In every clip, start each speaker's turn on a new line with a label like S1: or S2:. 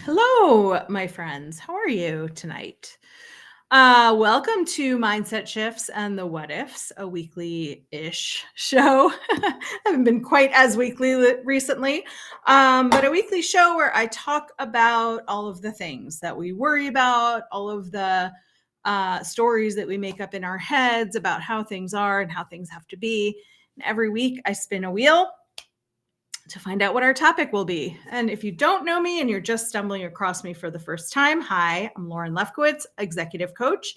S1: Hello, my friends. How are you tonight? Welcome to Mindset Shifts and the What Ifs, a weekly-ish show. Haven't been quite as weekly recently, but a weekly show where I talk about all of the things that we worry about, all of the stories that we make up in our heads about how things are and how things have to be. And every week I spin a wheel to find out what our topic will be. And if you don't know me and you're just stumbling across me for the first time, hi, I'm Lauren Lefkowitz, executive coach.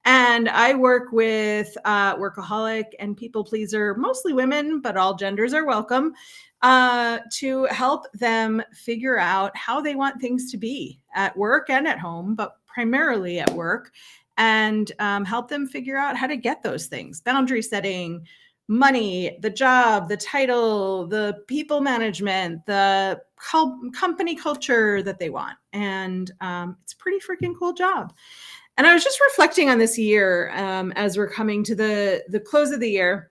S1: And I work with workaholic and people pleaser, mostly women, but all genders are welcome, to help them figure out how they want things to be at work and at home, but primarily at work, and help them figure out how to get those things, boundary setting, money, the job, the title, the people management, the company culture that they want. And it's a pretty freaking cool job. And I was just reflecting on this year as we're coming to the close of the year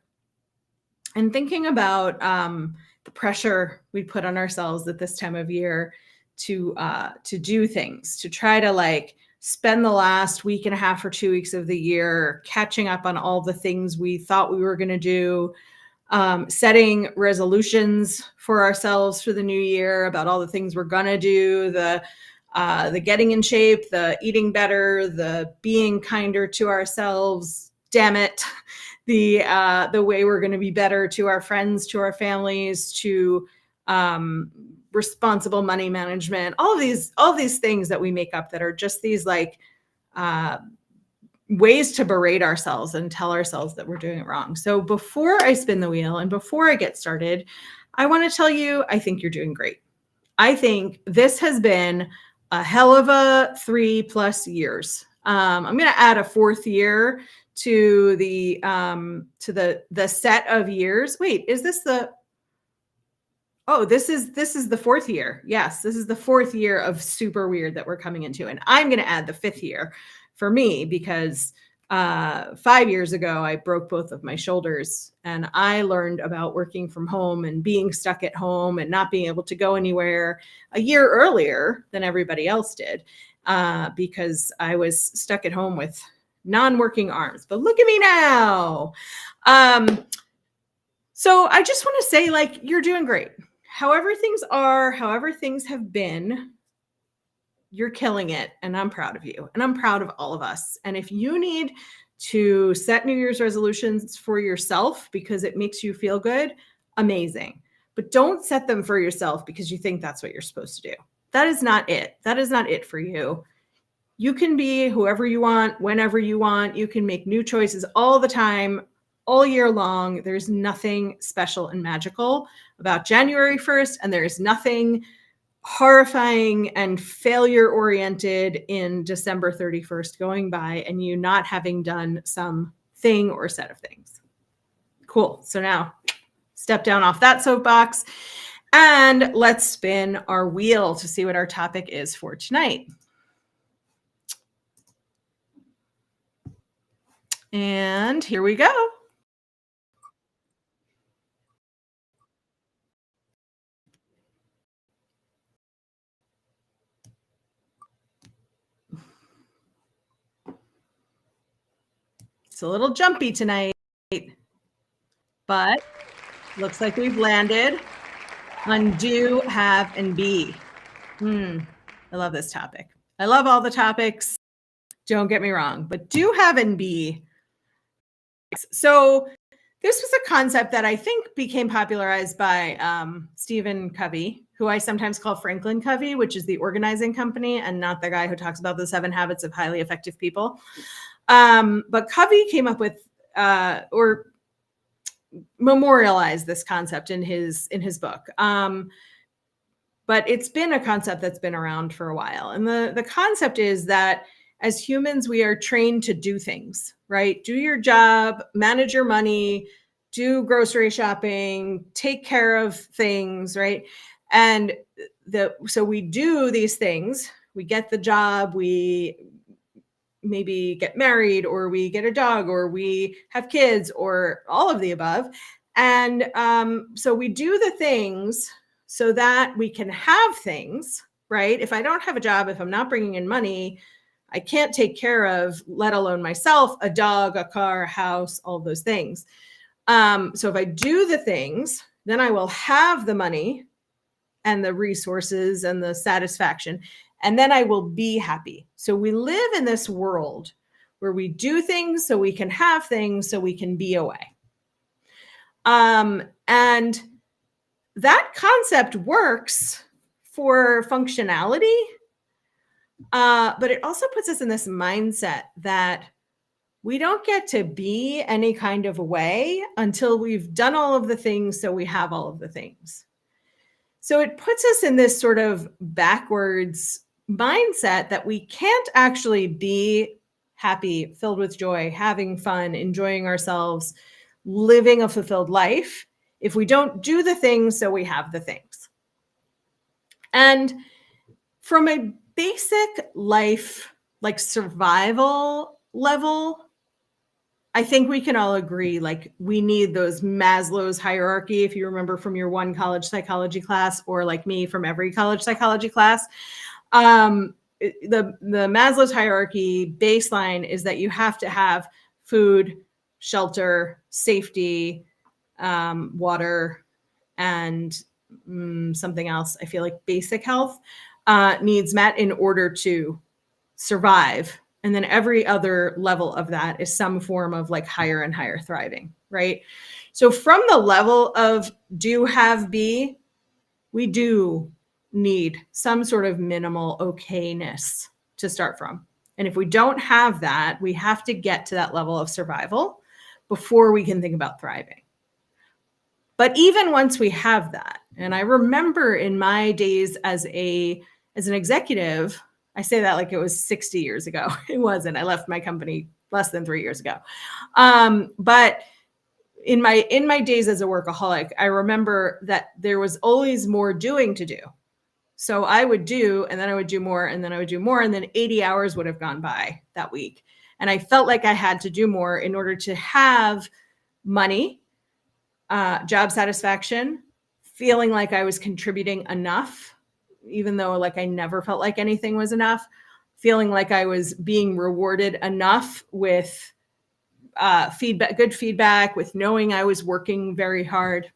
S1: and thinking about the pressure we put on ourselves at this time of year to do things, to try to spend the last week and a half or 2 weeks of the year catching up on all the things we thought we were going to do, setting resolutions for ourselves for the new year about all the things we're going to do, the getting in shape, the eating better, the being kinder to ourselves, damn it, the way we're going to be better to our friends, to our families, to responsible money management, all of these things that we make up that are just these ways to berate ourselves and tell ourselves that we're doing it wrong. So before I spin the wheel and before I get started, I want to tell you, I think you're doing great. I think this has been a hell of a 3+ years. I'm going to add a fourth year to the set of years. Wait, is this the? Oh, this is the fourth year. Yes, this is the fourth year of super weird that we're coming into. And I'm going to add the fifth year for me because 5 years ago, I broke both of my shoulders and I learned about working from home and being stuck at home and not being able to go anywhere a year earlier than everybody else did because I was stuck at home with non-working arms. But look at me now. So I just want to say, you're doing great. However things are, however things have been, you're killing it. And I'm proud of you. And I'm proud of all of us. And if you need to set New Year's resolutions for yourself because it makes you feel good, amazing. But don't set them for yourself because you think that's what you're supposed to do. That is not it. That is not it for you. You can be whoever you want, whenever you want. You can make new choices all the time, all year long. There's nothing special and magical about January 1st, and there's nothing horrifying and failure-oriented in December 31st going by and you not having done some thing or set of things. Cool. So now step down off that soapbox and let's spin our wheel to see what our topic is for tonight. And here we go. It's a little jumpy tonight, but looks like we've landed on do, have, and be. I love this topic. I love all the topics. Don't get me wrong, but do, have, and be. So this was a concept that I think became popularized by Stephen Covey, who I sometimes call Franklin Covey, which is the organizing company and not the guy who talks about the 7 habits of highly effective people. But Covey came up with or memorialized this concept in his book. But it's been a concept that's been around for a while. And the concept is that as humans, we are trained to do things, right? Do your job, manage your money, do grocery shopping, take care of things, right? And so we do these things. We get the job, we maybe get married, or we get a dog, or we have kids, or all of the above. And so we do the things so that we can have things, right? If I don't have a job, if I'm not bringing in money, I can't take care of, let alone myself, a dog, a car, a house, all those things. So if I do the things, then I will have the money and the resources and the satisfaction, and then I will be happy. So we live in this world where we do things so we can have things so we can be away. And that concept works for functionality, but it also puts us in this mindset that we don't get to be any kind of way until we've done all of the things so we have all of the things. So it puts us in this sort of backwards mindset that we can't actually be happy, filled with joy, having fun, enjoying ourselves, living a fulfilled life if we don't do the things so we have the things. And from a basic life, like survival level, I think we can all agree, like we need those Maslow's hierarchy, if you remember from your one college psychology class, or like me from every college psychology class. The Maslow's hierarchy baseline is that you have to have food, shelter, safety, water, and something else. I feel like basic health needs met in order to survive. And then every other level of that is some form of like higher and higher thriving, right? So from the level of do, have, be, we do need some sort of minimal okayness to start from. And if we don't have that, we have to get to that level of survival before we can think about thriving. But even once we have that, and I remember in my days as an executive, I say that like it was 60 years ago. It wasn't. I left my company less than 3 years ago. But in my days as a workaholic, I remember that there was always more doing to do. So I would do, and then I would do more, and then I would do more, and then 80 hours would have gone by that week. And I felt like I had to do more in order to have money, job satisfaction, feeling like I was contributing enough, even though like I never felt like anything was enough, feeling like I was being rewarded enough with feedback, good feedback, with knowing I was working very hard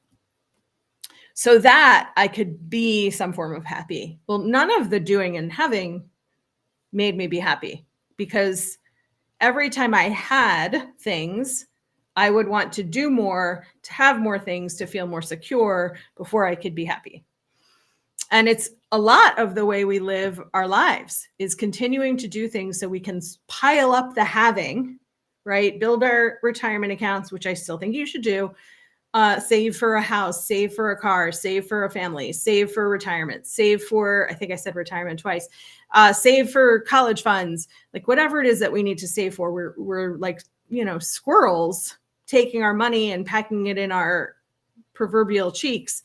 S1: so that I could be some form of happy. Well, none of the doing and having made me be happy, because every time I had things, I would want to do more, to have more things, to feel more secure before I could be happy. And it's a lot of the way we live our lives is continuing to do things so we can pile up the having, right? Build our retirement accounts, which I still think you should do. Save for a house, save for a car, save for a family, save for retirement, save for, I think I said retirement twice, save for college funds, like whatever it is that we need to save for. We're like, squirrels taking our money and packing it in our proverbial cheeks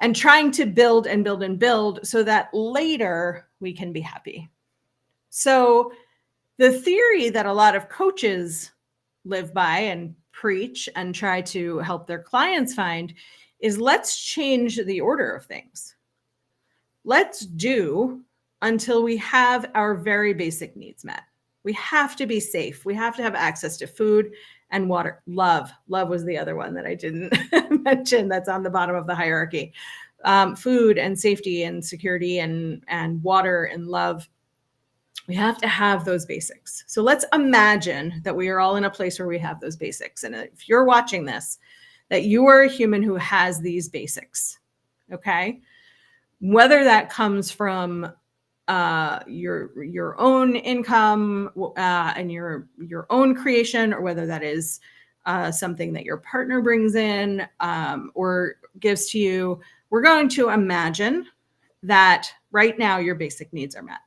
S1: and trying to build and build and build so that later we can be happy. So the theory that a lot of coaches live by and preach and try to help their clients find is let's change the order of things. Let's do until we have our very basic needs met. We have to be safe. We have to have access to food and water. Love was the other one that I didn't mention. That's on the bottom of the hierarchy. Food and safety and security and water and love. We have to have those basics. So let's imagine that we are all in a place where we have those basics. And if you're watching this, that you are a human who has these basics, okay? Whether that comes from your own income and your own creation, or whether that is something that your partner brings in or gives to you, we're going to imagine that right now your basic needs are met.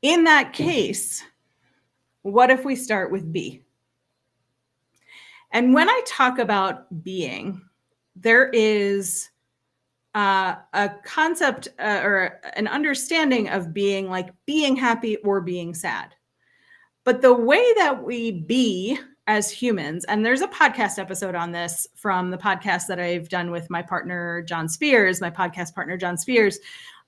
S1: In that case, what if we start with be? And when I talk about being, there is a concept or an understanding of being, like being happy or being sad. But the way that we be as humans, and there's a podcast episode on this from the podcast that I've done with my partner, John Spears, my podcast partner, John Spears,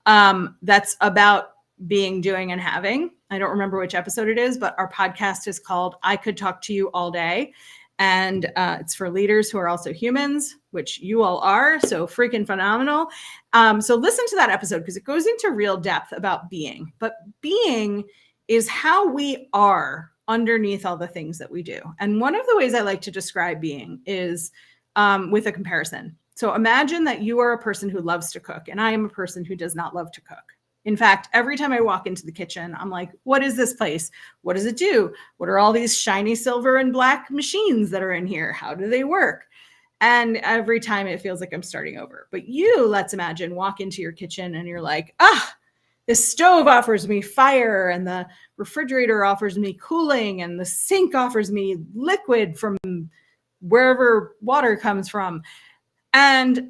S1: that's about being, doing, and having. I don't remember which episode it is, but our podcast is called I Could Talk to You All Day. And it's for leaders who are also humans, which you all are. So freaking phenomenal. So listen to that episode because it goes into real depth about being. But being is how we are underneath all the things that we do. And one of the ways I like to describe being is with a comparison. So imagine that you are a person who loves to cook, and I am a person who does not love to cook. In fact, every time I walk into the kitchen, I'm like, what is this place? What does it do? What are all these shiny silver and black machines that are in here? How do they work? And every time it feels like I'm starting over. But you, let's imagine, walk into your kitchen and you're like, the stove offers me fire, and the refrigerator offers me cooling, and the sink offers me liquid from wherever water comes from. And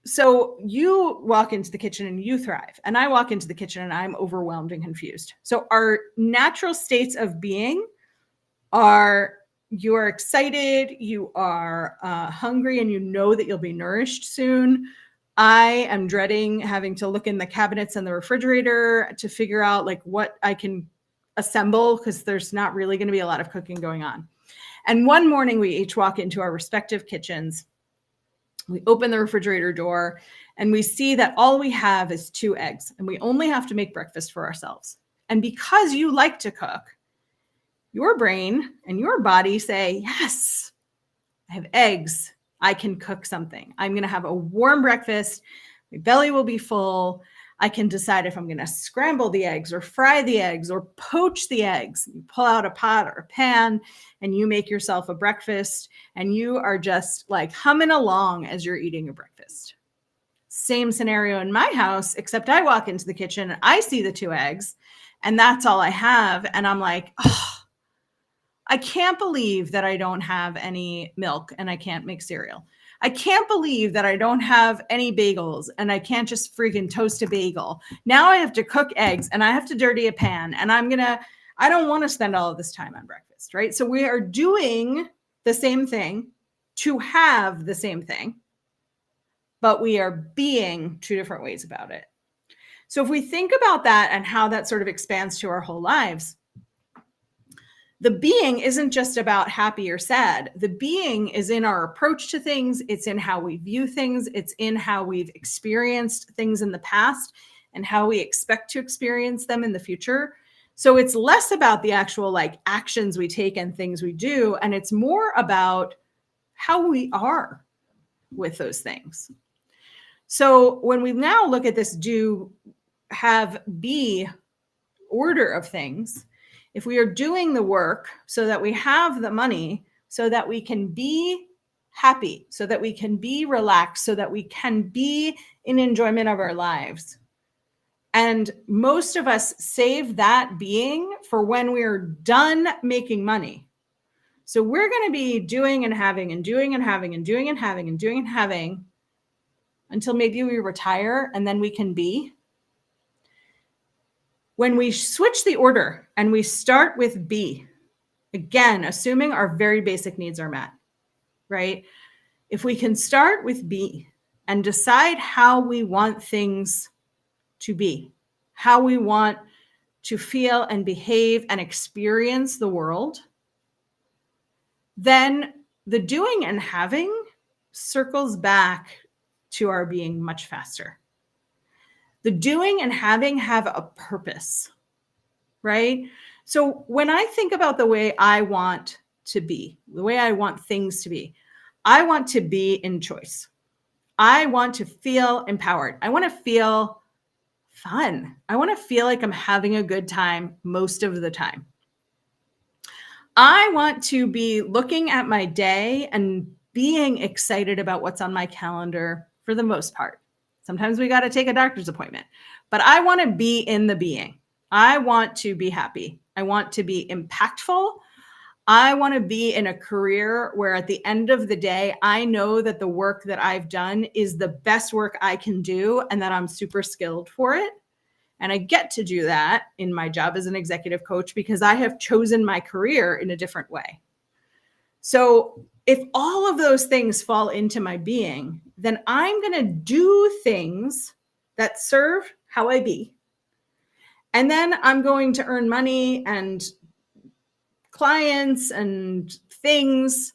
S1: so you walk into the kitchen and you thrive. And I walk into the kitchen and I'm overwhelmed and confused. So our natural states of being are, you are excited, you are hungry, and you know that you'll be nourished soon. I am dreading having to look in the cabinets and the refrigerator to figure out like what I can assemble, because there's not really going to be a lot of cooking going on. And one morning we each walk into our respective kitchens. We open the refrigerator door and we see that all we have is 2 eggs, and we only have to make breakfast for ourselves. And because you like to cook, your brain and your body say, yes, I have eggs. I can cook something. I'm going to have a warm breakfast. My belly will be full. I can decide if I'm going to scramble the eggs or fry the eggs or poach the eggs. You pull out a pot or a pan and you make yourself a breakfast, and you are just like humming along as you're eating your breakfast. Same scenario in my house, except I walk into the kitchen and I see the 2 eggs and that's all I have. And I'm like, I can't believe that I don't have any milk and I can't make cereal. I can't believe that I don't have any bagels and I can't just freaking toast a bagel. Now I have to cook eggs and I have to dirty a pan, and I don't want to spend all of this time on breakfast, right? So we are doing the same thing to have the same thing, but we are being 2 different ways about it. So if we think about that and how that sort of expands to our whole lives, the being isn't just about happy or sad. The being is in our approach to things. It's in how we view things. It's in how we've experienced things in the past and how we expect to experience them in the future. So it's less about the actual like actions we take and things we do, and it's more about how we are with those things. So when we now look at this do, have, be order of things, if we are doing the work so that we have the money, so that we can be happy, so that we can be relaxed, so that we can be in enjoyment of our lives. And most of us save that being for when we're done making money. So we're going to be doing and having and doing and having and doing and having and doing and having until maybe we retire, and then we can be. When we switch the order and we start with be, again, assuming our very basic needs are met, right? If we can start with be and decide how we want things to be, how we want to feel and behave and experience the world, then the doing and having circles back to our being much faster. The doing and having have a purpose, right? So when I think about the way I want to be, the way I want things to be, I want to be in choice. I want to feel empowered. I want to feel fun. I want to feel like I'm having a good time most of the time. I want to be looking at my day and being excited about what's on my calendar for the most part. Sometimes we got to take a doctor's appointment, but I want to be in the being. I want to be happy. I want to be impactful. I want to be in a career where at the end of the day, I know that the work that I've done is the best work I can do and that I'm super skilled for it. And I get to do that in my job as an executive coach because I have chosen my career in a different way. So if all of those things fall into my being, then I'm going to do things that serve how I be. And then I'm going to earn money and clients and things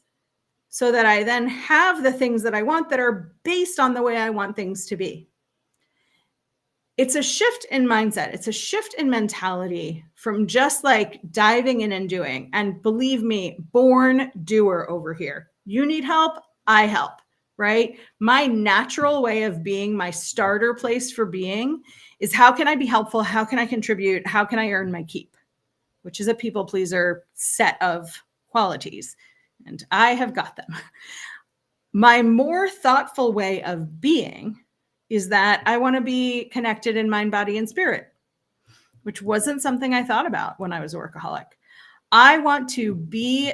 S1: so that I then have the things that I want that are based on the way I want things to be. It's a shift in mindset. It's a shift in mentality from just like diving in and doing. And believe me, born doer over here. You need help, I help, right? My natural way of being, my starter place for being is how can I be helpful? How can I contribute? How can I earn my keep? Which is a people pleaser set of qualities. And I have got them. My more thoughtful way of being is that I want to be connected in mind, body, and spirit, which wasn't something I thought about when I was a workaholic. I want to be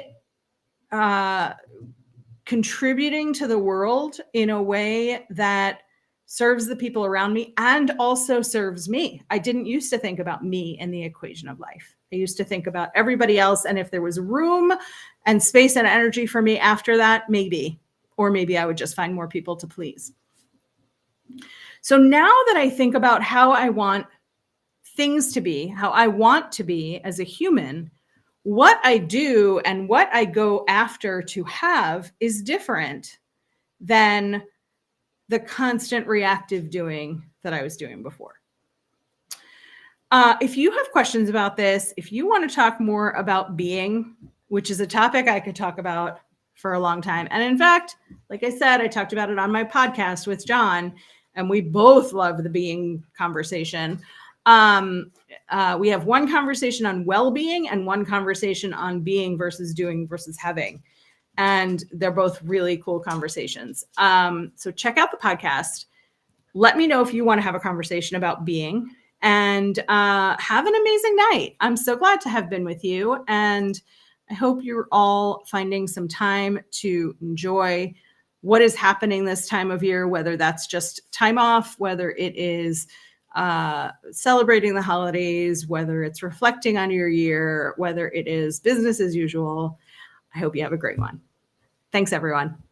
S1: contributing to the world in a way that serves the people around me and also serves me. I didn't used to think about me in the equation of life. I used to think about everybody else. And if there was room and space and energy for me after that, maybe, or maybe I would just find more people to please. So now that I think about how I want things to be, how I want to be as a human, what I do and what I go after to have is different than the constant reactive doing that I was doing before. If you have questions about this, if you want to talk more about being, which is a topic I could talk about for a long time. And in fact, like I said, I talked about it on my podcast with John, and we both love the being conversation. We have one conversation on well-being and one conversation on being versus doing versus having. And they're both really cool conversations. So check out the podcast. Let me know if you want to have a conversation about being, and have an amazing night. I'm so glad to have been with you. And I hope you're all finding some time to enjoy what is happening this time of year, whether that's just time off, whether it is celebrating the holidays, whether it's reflecting on your year, whether it is business as usual. I hope you have a great one. Thanks, everyone.